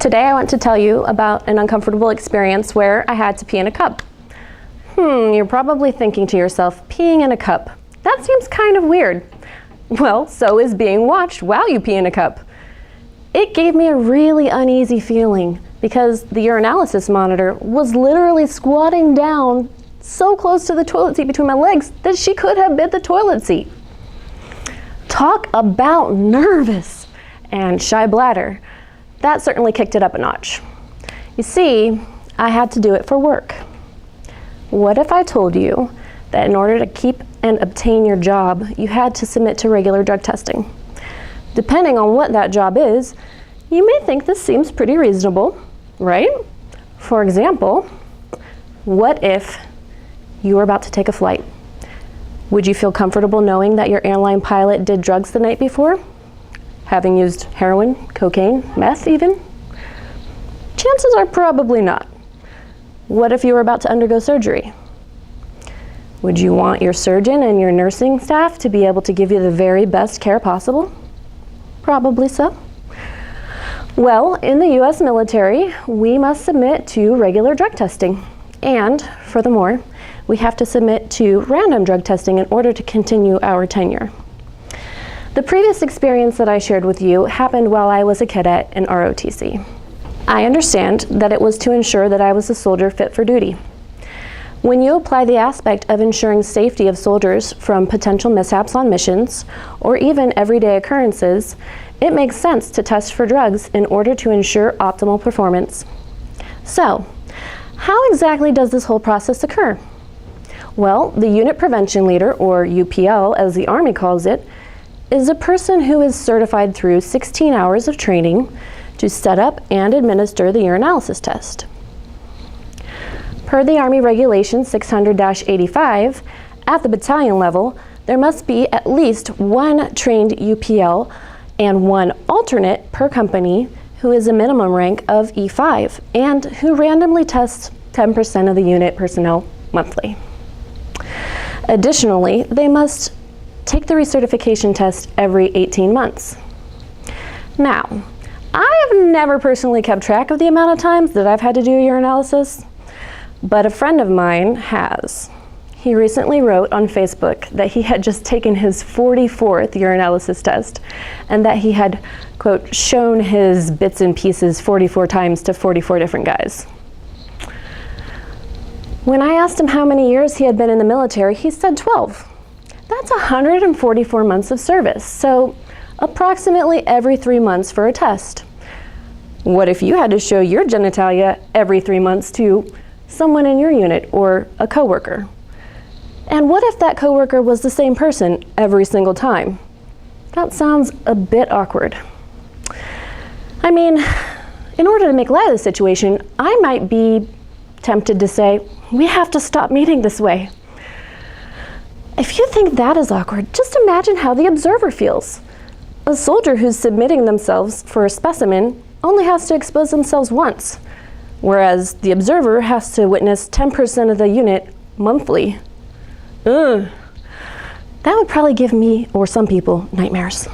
Today I want to tell you about an uncomfortable experience where I had to pee in a cup. You're probably thinking to yourself, peeing in a cup, that seems kind of weird. Well, so is being watched while you pee in a cup. It gave me a really uneasy feeling because the urinalysis monitor was literally squatting down so close to the toilet seat between my legs that she could have bit the toilet seat. Talk about nervous and shy bladder. That certainly kicked it up a notch. You see, I had to do it for work. What if I told you that in order to keep and obtain your job, you had to submit to regular drug testing? Depending on what that job is, you may think this seems pretty reasonable, right? For example, what if you were about to take a flight? Would you feel comfortable knowing that your airline pilot did drugs the night before? Having used heroin, cocaine, meth even? Chances are probably not. What if you were about to undergo surgery? Would you want your surgeon and your nursing staff to be able to give you the very best care possible? Probably so. Well, in the US military, we must submit to regular drug testing. And furthermore, we have to submit to random drug testing in order to continue our tenure. The previous experience that I shared with you happened while I was a cadet in ROTC. I understand that it was to ensure that I was a soldier fit for duty. When you apply the aspect of ensuring safety of soldiers from potential mishaps on missions, or even everyday occurrences, it makes sense to test for drugs in order to ensure optimal performance. So, how exactly does this whole process occur? Well, the Unit Prevention Leader, or UPL as the Army calls it, is a person who is certified through 16 hours of training to set up and administer the urinalysis test. Per the Army Regulation 600-85, at the battalion level, there must be at least one trained UPL and one alternate per company who is a minimum rank of E5 and who randomly tests 10% of the unit personnel monthly. Additionally, they must take the recertification test every 18 months. Now, I have never personally kept track of the amount of times that I've had to do urinalysis, but a friend of mine has. He recently wrote on Facebook that he had just taken his 44th urinalysis test and that he had, quote, shown his bits and pieces 44 times to 44 different guys. When I asked him how many years he had been in the military, he said 12. That's 144 months of service, so approximately every 3 months for a test. What if you had to show your genitalia every 3 months to someone in your unit or a coworker? And what if that coworker was the same person every single time? That sounds a bit awkward. I mean, in order to make light of the situation, I might be tempted to say, we have to stop meeting this way. If you think that is awkward, just imagine how the observer feels. A soldier who's submitting themselves for a specimen only has to expose themselves once, whereas the observer has to witness 10% of the unit monthly. Ugh. That would probably give me, or some people, nightmares.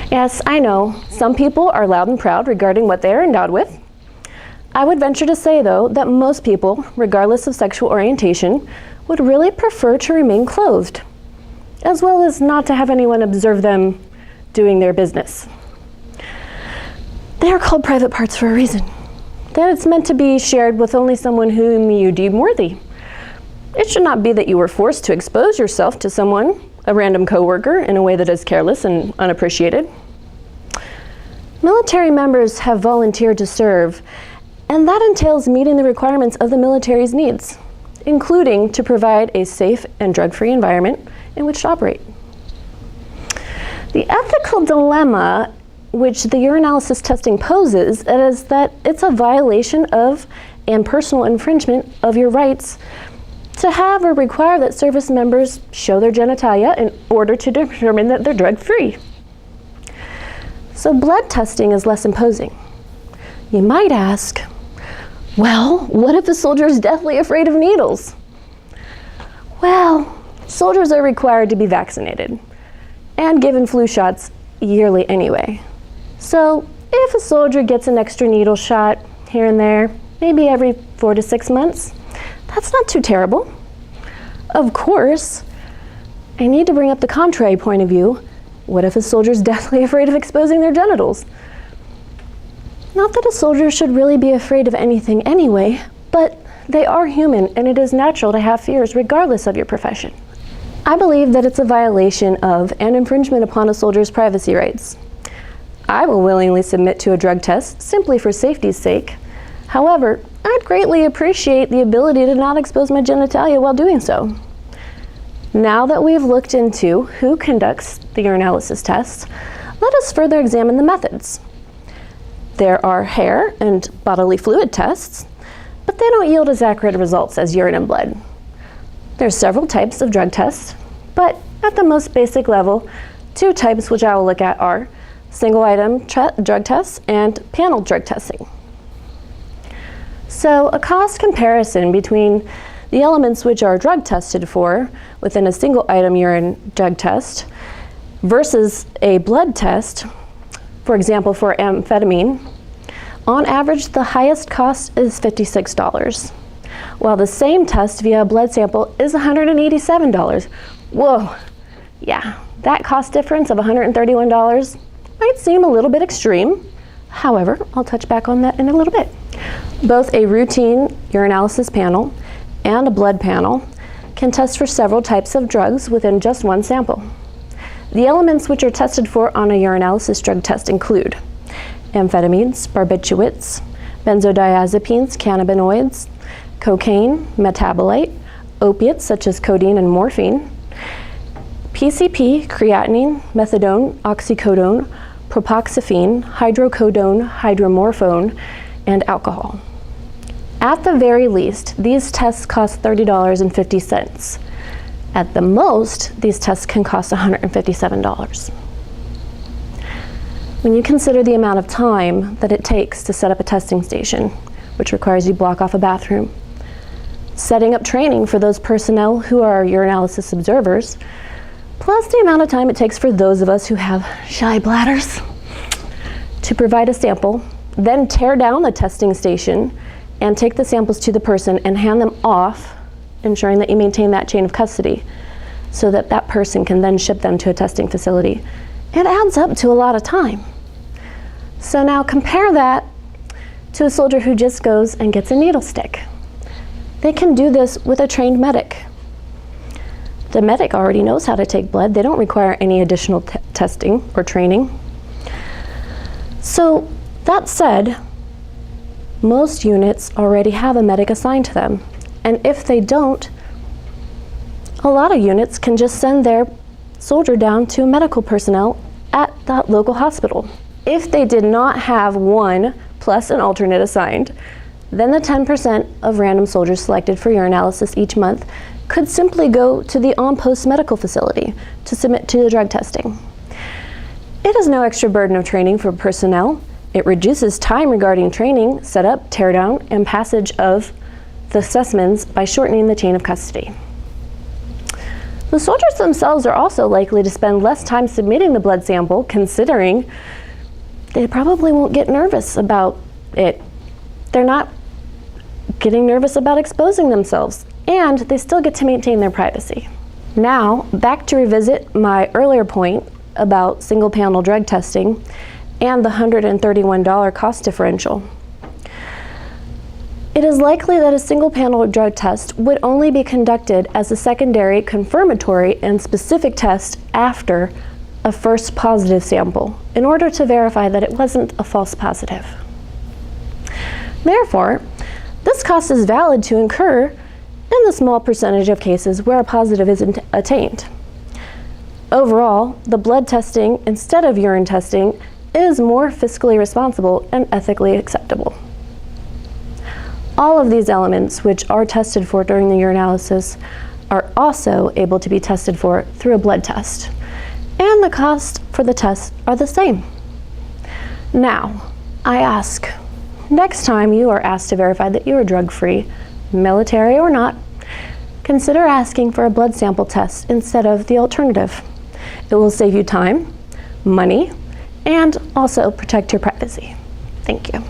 Yes, I know, some people are loud and proud regarding what they are endowed with. I would venture to say, though, that most people, regardless of sexual orientation, would really prefer to remain clothed, as well as not to have anyone observe them doing their business. They are called private parts for a reason. That it's meant to be shared with only someone whom you deem worthy. It should not be that you were forced to expose yourself to someone, a random coworker, in a way that is careless and unappreciated. Military members have volunteered to serve, and that entails meeting the requirements of the military's needs, including to provide a safe and drug-free environment in which to operate. The ethical dilemma which the urinalysis testing poses is that it's a violation of and personal infringement of your rights to have or require that service members show their genitalia in order to determine that they're drug-free. So blood testing is less imposing. You might ask, well, what if a soldier is deathly afraid of needles? Well, soldiers are required to be vaccinated and given flu shots yearly anyway. So if a soldier gets an extra needle shot here and there, maybe every 4 to 6 months, that's not too terrible. Of course, I need to bring up the contrary point of view. What if a soldier's deathly afraid of exposing their genitals? Not that a soldier should really be afraid of anything anyway, but they are human and it is natural to have fears regardless of your profession. I believe that it's a violation of and infringement upon a soldier's privacy rights. I will willingly submit to a drug test simply for safety's sake. However, I'd greatly appreciate the ability to not expose my genitalia while doing so. Now that we've looked into who conducts the urinalysis tests, let us further examine the methods. There are hair and bodily fluid tests, but they don't yield as accurate results as urine and blood. There are several types of drug tests, but at the most basic level, 2 types which I will look at are single item drug tests and panel drug testing. So a cost comparison between the elements which are drug tested for within a single item urine drug test versus a blood test, for example for amphetamine, on average the highest cost is $56, while the same test via a blood sample is $187. Whoa, yeah, that cost difference of $131 might seem a little bit extreme. However, I'll touch back on that in a little bit. Both a routine urinalysis panel and a blood panel can test for several types of drugs within just one sample. The elements which are tested for on a urinalysis drug test include amphetamines, barbiturates, benzodiazepines, cannabinoids, cocaine, metabolite, opiates such as codeine and morphine, PCP, creatinine, methadone, oxycodone, propoxyphene, hydrocodone, hydromorphone, and alcohol. At the very least, these tests cost $30.50. At the most, these tests can cost $157. When you consider the amount of time that it takes to set up a testing station, which requires you block off a bathroom, setting up training for those personnel who are urinalysis observers, plus the amount of time it takes for those of us who have shy bladders to provide a sample, then tear down the testing station and take the samples to the person and hand them off, ensuring that you maintain that chain of custody so that that person can then ship them to a testing facility. It adds up to a lot of time. So now compare that to a soldier who just goes and gets a needle stick. They can do this with a trained medic. The medic already knows how to take blood. They don't require any additional testing or training. So that said, most units already have a medic assigned to them. And if they don't, a lot of units can just send their soldier down to medical personnel at that local hospital. If they did not have one plus an alternate assigned, then the 10% of random soldiers selected for urinalysis each month could simply go to the on-post medical facility to submit to the drug testing. It is no extra burden of training for personnel. It reduces time regarding training, setup, teardown, and passage of the specimens by shortening the chain of custody. The soldiers themselves are also likely to spend less time submitting the blood sample, considering they probably won't get nervous about it. They're not getting nervous about exposing themselves, and they still get to maintain their privacy. Now, back to revisit my earlier point about single panel drug testing and the $131 cost differential. It is likely that a single panel drug test would only be conducted as a secondary, confirmatory, and specific test after a first positive sample in order to verify that it wasn't a false positive. Therefore, this cost is valid to incur in the small percentage of cases where a positive isn't attained. Overall, the blood testing instead of urine testing is more fiscally responsible and ethically acceptable. All of these elements which are tested for during the urinalysis are also able to be tested for through a blood test, and the cost for the tests are the same. Now, I ask, next time you are asked to verify that you are drug-free, military or not, consider asking for a blood sample test instead of the alternative. It will save you time, money, and also protect your privacy. Thank you.